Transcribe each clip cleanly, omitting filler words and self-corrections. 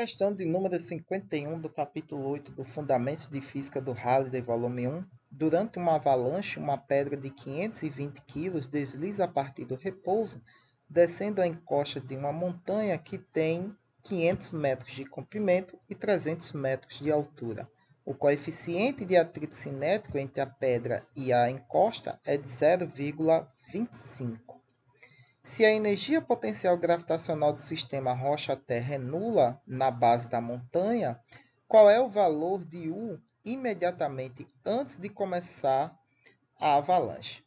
Questão de número 51 do capítulo 8 do Fundamentos de Física do Halliday, volume 1. Durante uma avalanche, uma pedra de 520 kg desliza a partir do repouso, descendo a encosta de uma montanha que tem 500 metros de comprimento e 300 metros de altura. O coeficiente de atrito cinético entre a pedra e a encosta é de 0,25. Se a energia potencial gravitacional do sistema rocha-terra é nula na base da montanha, qual é o valor de U imediatamente antes de começar a avalanche?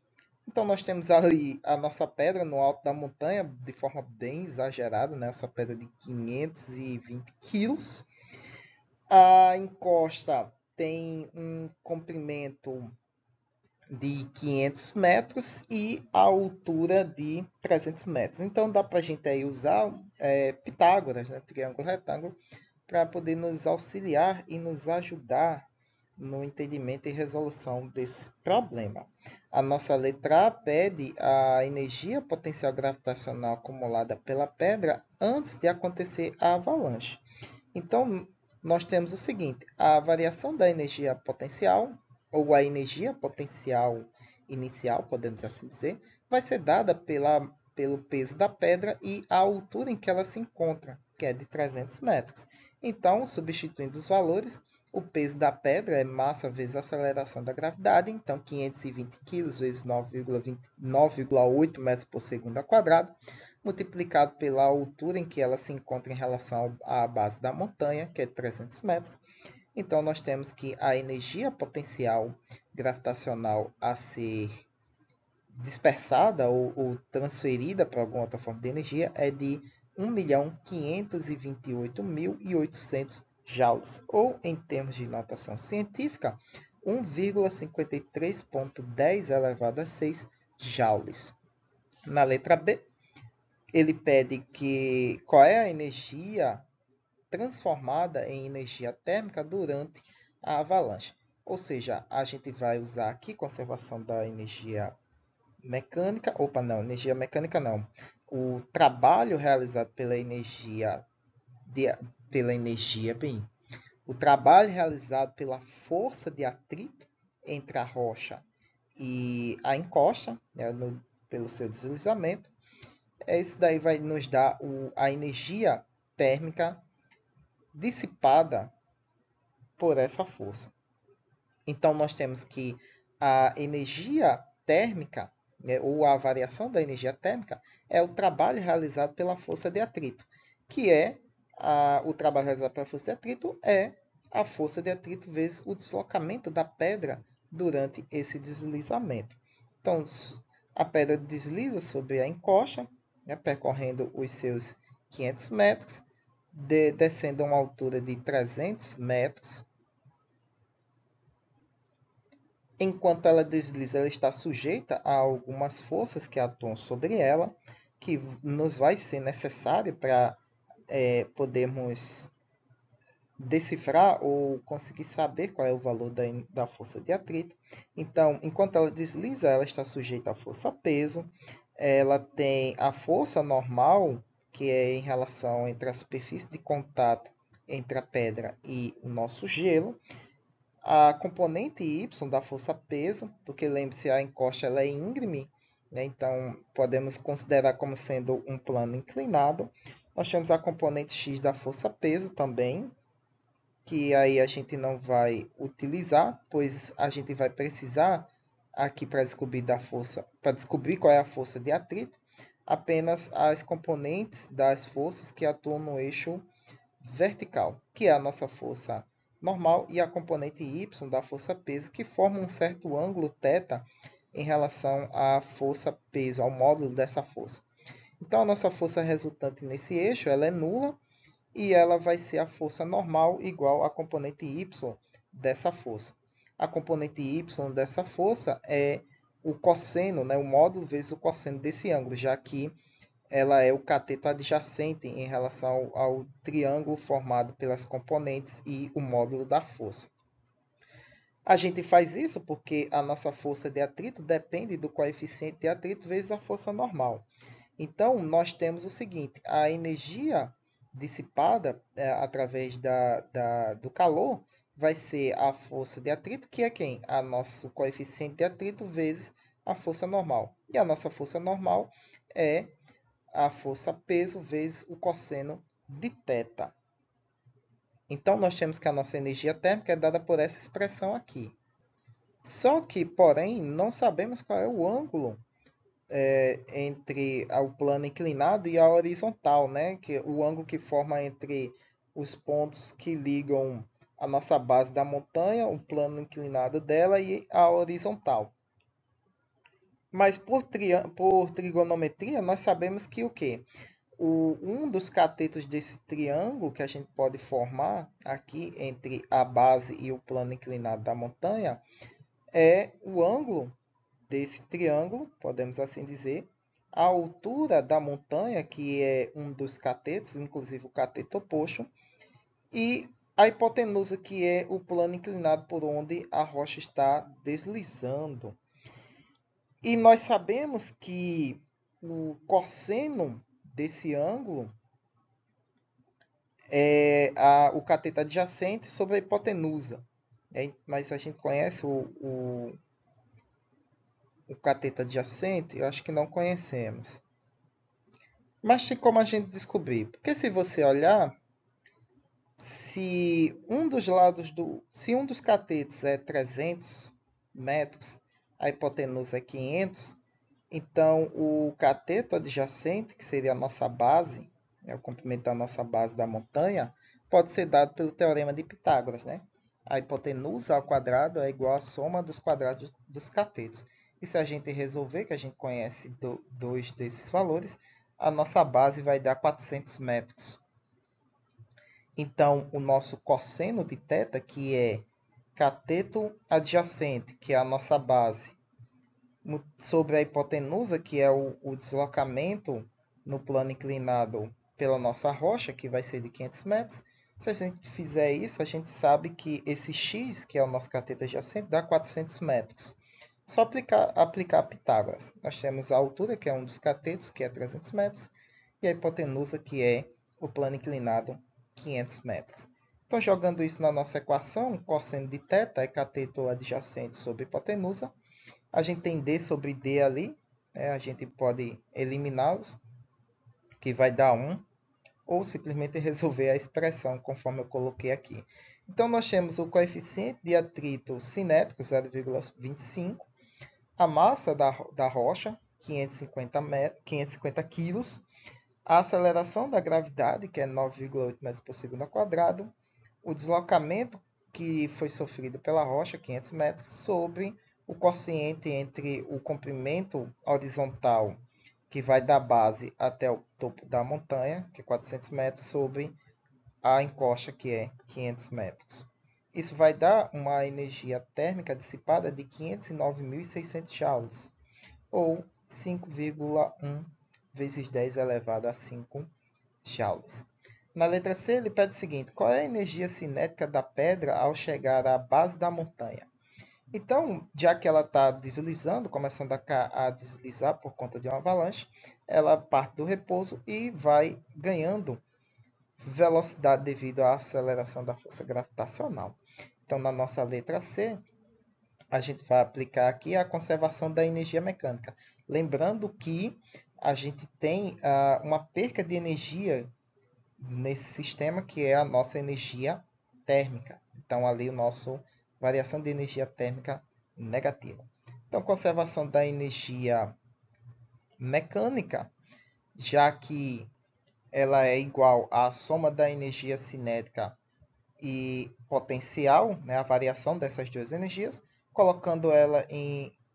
Então, nós temos ali a nossa pedra no alto da montanha, de forma bem exagerada, né? Essa pedra de 520 quilos. A encosta tem um comprimento de 500 metros e a altura de 300 metros. Então, dá para a gente aí usar Pitágoras, né? Triângulo retângulo, para poder nos auxiliar e nos ajudar no entendimento e resolução desse problema. A nossa letra A pede a energia potencial gravitacional acumulada pela pedra antes de acontecer a avalanche. Então, nós temos o seguinte: a variação da energia potencial, ou a energia potencial inicial, podemos assim dizer, vai ser dada pelo peso da pedra e a altura em que ela se encontra, que é de 300 metros. Então, substituindo os valores, o peso da pedra é massa vezes a aceleração da gravidade, então 520 kg vezes 9,8 metros por segundo ao quadrado, multiplicado pela altura em que ela se encontra em relação à base da montanha, que é 300 metros. Então, nós temos que a energia potencial gravitacional a ser dispersada ou transferida para alguma outra forma de energia é de 1.528.800 joules, ou, em termos de notação científica, 1,5310 elevado a 6 joules. Na letra B, ele pede que qual é a energia transformada em energia térmica durante a avalanche. Ou seja, a gente vai usar aqui conservação da energia mecânica. Opa, não, energia mecânica não. O trabalho realizado o trabalho realizado pela força de atrito entre a rocha e a encosta, né, pelo seu deslizamento. Isso daí vai nos dar a energia térmica dissipada por essa força. Então, nós temos que a energia térmica, né, ou a variação da energia térmica, é o trabalho realizado pela força de atrito, que é o trabalho realizado pela força de atrito é a força de atrito vezes o deslocamento da pedra durante esse deslizamento. Então, a pedra desliza sobre a encosta, né, percorrendo os seus 500 metros, descendo a uma altura de 300 metros. Enquanto ela desliza, ela está sujeita a algumas forças que atuam sobre ela, que nos vai ser necessário para podermos decifrar ou conseguir saber qual é o valor da força de atrito. Então, enquanto ela desliza, ela está sujeita à força peso. Ela tem a força normal, que é em relação entre a superfície de contato entre a pedra e o nosso gelo. A componente Y da força-peso, porque lembre-se, a encosta ela é íngreme, né? Então podemos considerar como sendo um plano inclinado. Nós temos a componente X da força-peso também, que aí a gente não vai utilizar, pois a gente vai precisar aqui para descobrir qual é a força de atrito, apenas as componentes das forças que atuam no eixo vertical, que é a nossa força normal, e a componente y da força peso, que forma um certo ângulo θ em relação à força peso, ao módulo dessa força. Então, a nossa força resultante nesse eixo ela é nula, e ela vai ser a força normal igual à componente y dessa força. A componente y dessa força é o cosseno, né, o módulo vezes o cosseno desse ângulo, já que ela é o cateto adjacente em relação ao triângulo formado pelas componentes e o módulo da força. A gente faz isso porque a nossa força de atrito depende do coeficiente de atrito vezes a força normal. Então, nós temos o seguinte: a energia dissipada através do calor vai ser a força de atrito, que é quem? A nosso coeficiente de atrito vezes a força normal. E a nossa força normal é a força peso vezes o cosseno de θ. Então, nós temos que a nossa energia térmica é dada por essa expressão aqui. Só que, porém, não sabemos qual é o ângulo entre o plano inclinado e a horizontal, né? Que o ângulo que forma entre os pontos que ligam a nossa base da montanha, o plano inclinado dela e a horizontal. Mas por trigonometria, nós sabemos que o quê? Um dos catetos desse triângulo que a gente pode formar aqui entre a base e o plano inclinado da montanha é o ângulo desse triângulo, podemos assim dizer, a altura da montanha, que é um dos catetos, inclusive o cateto oposto, e a hipotenusa, que é o plano inclinado por onde a rocha está deslizando. E nós sabemos que o cosseno desse ângulo é o cateto adjacente sobre a hipotenusa. Mas a gente conhece o cateto adjacente? Eu acho que não conhecemos. Mas tem como a gente descobrir. Porque se você olhar, se um dos catetos é 300 metros, a hipotenusa é 500, então o cateto adjacente, que seria a nossa base, o comprimento da nossa base da montanha, pode ser dado pelo teorema de Pitágoras, né? A hipotenusa ao quadrado é igual à soma dos quadrados dos catetos. E se a gente resolver, que a gente conhece dois desses valores, a nossa base vai dar 400 metros. Então, o nosso cosseno de θ, que é cateto adjacente, que é a nossa base, sobre a hipotenusa, que é o deslocamento no plano inclinado pela nossa rocha, que vai ser de 500 metros. Se a gente fizer isso, a gente sabe que esse x, que é o nosso cateto adjacente, dá 400 metros. Só aplicar Pitágoras. Nós temos a altura, que é um dos catetos, que é 300 metros, e a hipotenusa, que é o plano inclinado, 500 metros. Então, jogando isso na nossa equação, cosseno de θ é cateto adjacente sobre hipotenusa. A gente tem D sobre D ali, né? A gente pode eliminá-los, que vai dar 1, ou simplesmente resolver a expressão conforme eu coloquei aqui. Então, nós temos o coeficiente de atrito cinético, 0,25, a massa da rocha, 550 kg, a aceleração da gravidade, que é 9,8 metros por segundo ao quadrado, o deslocamento que foi sofrido pela rocha, 500 metros, sobre o quociente entre o comprimento horizontal, que vai da base até o topo da montanha, que é 400 metros, sobre a encosta, que é 500 metros. Isso vai dar uma energia térmica dissipada de 509.600 joules, ou 5,1 vezes 10 elevado a 5 joules. Na letra C, ele pede o seguinte: qual é a energia cinética da pedra ao chegar à base da montanha? Então, já que ela está deslizando, começando a deslizar por conta de uma avalanche, ela parte do repouso e vai ganhando velocidade devido à aceleração da força gravitacional. Então, na nossa letra C, a gente vai aplicar aqui a conservação da energia mecânica. Lembrando que a gente tem uma perca de energia nesse sistema, que é a nossa energia térmica. Então, ali o nosso variação de energia térmica negativa. Então, conservação da energia mecânica, já que ela é igual à soma da energia cinética e potencial, né, a variação dessas duas energias,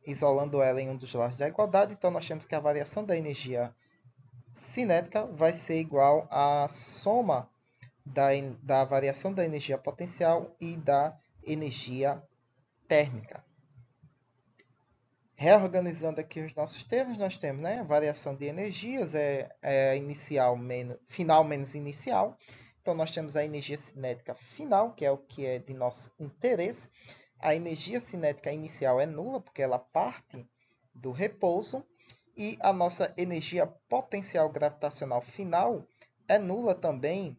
isolando ela em um dos lados da igualdade. Então, nós temos que a variação da energia cinética vai ser igual à soma da variação da energia potencial e da energia térmica. Reorganizando aqui os nossos termos, nós temos, né, a variação de energias, final menos inicial. Então, nós temos a energia cinética final, que é o que é de nosso interesse. A energia cinética inicial é nula, porque ela parte do repouso. E a nossa energia potencial gravitacional final É nula também,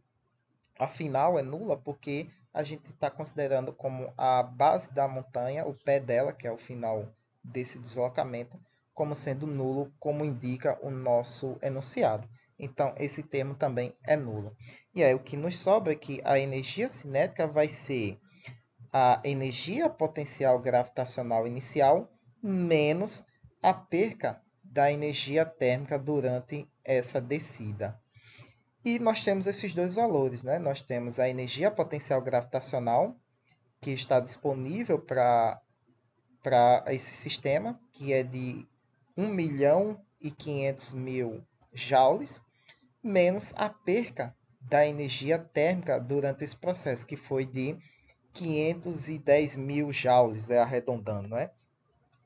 afinal é nula porque a gente está considerando como a base da montanha, o pé dela, que é o final desse deslocamento, como sendo nulo, como indica o nosso enunciado. Então, esse termo também é nulo. E aí, o que nos sobra é que a energia cinética vai ser a energia potencial gravitacional inicial menos a perca da energia térmica durante essa descida. E nós temos esses dois valores, né? Nós temos a energia potencial gravitacional, que está disponível para esse sistema, que é de 1.500.000 joules, menos a perca da energia térmica durante esse processo, que foi de 510.000 joules, arredondando, né?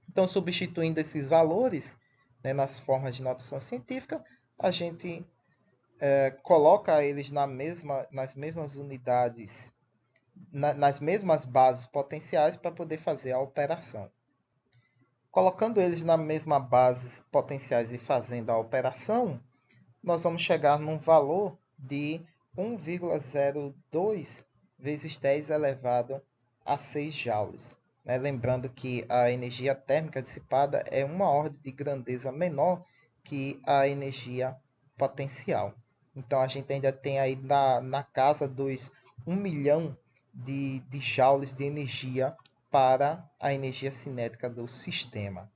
Então, substituindo esses valores, né, nas formas de notação científica, a gente coloca eles nas mesmas unidades, nas mesmas bases potenciais para poder fazer a operação. Colocando eles nas mesmas bases potenciais e fazendo a operação, nós vamos chegar num valor de 1,02 vezes 10 elevado a 6 joules. Né? Lembrando que a energia térmica dissipada é uma ordem de grandeza menor que a energia potencial. Então a gente ainda tem aí na casa dos 1 milhão de joules de energia para a energia cinética do sistema.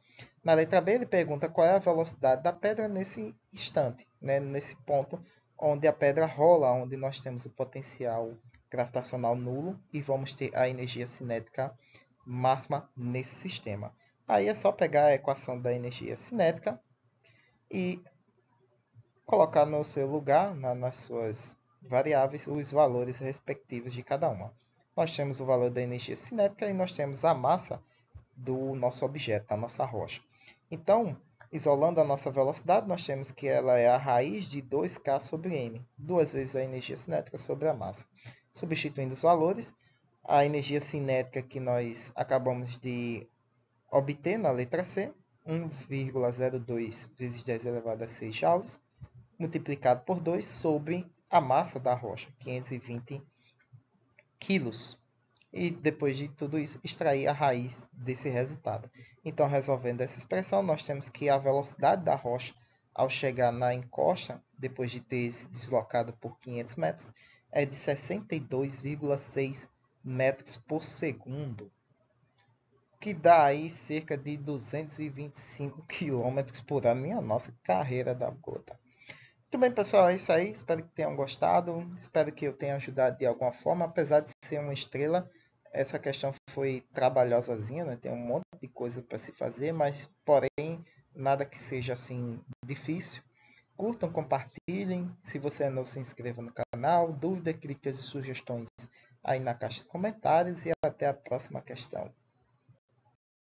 Na letra B, ele pergunta qual é a velocidade da pedra nesse instante, né? Nesse ponto onde a pedra rola, onde nós temos o potencial gravitacional nulo e vamos ter a energia cinética máxima nesse sistema. Aí é só pegar a equação da energia cinética e colocar no seu lugar, nas suas variáveis, os valores respectivos de cada uma. Nós temos o valor da energia cinética e nós temos a massa do nosso objeto, da nossa rocha. Então, isolando a nossa velocidade, nós temos que ela é a raiz de 2k sobre m, duas vezes a energia cinética sobre a massa. Substituindo os valores, a energia cinética que nós acabamos de obter na letra C, 1,02 vezes 10 elevado a 6 joules, multiplicado por 2 sobre a massa da rocha, 520 quilos. E depois de tudo isso, extrair a raiz desse resultado. Então, resolvendo essa expressão, nós temos que a velocidade da rocha ao chegar na encosta, depois de ter se deslocado por 500 metros, é de 62,6 metros por segundo, que dá aí cerca de 225 quilômetros por hora. Minha nossa, carreira da gota. Muito bem, pessoal, é isso aí. Espero que tenham gostado. Espero que eu tenha ajudado de alguma forma. Apesar de ser uma estrela, essa questão foi trabalhosazinha, né? Tem um monte de coisa para se fazer, mas porém nada que seja assim difícil. Curtam, compartilhem. Se você é novo, se inscreva no canal. Dúvidas, críticas e sugestões aí na caixa de comentários. E até a próxima questão.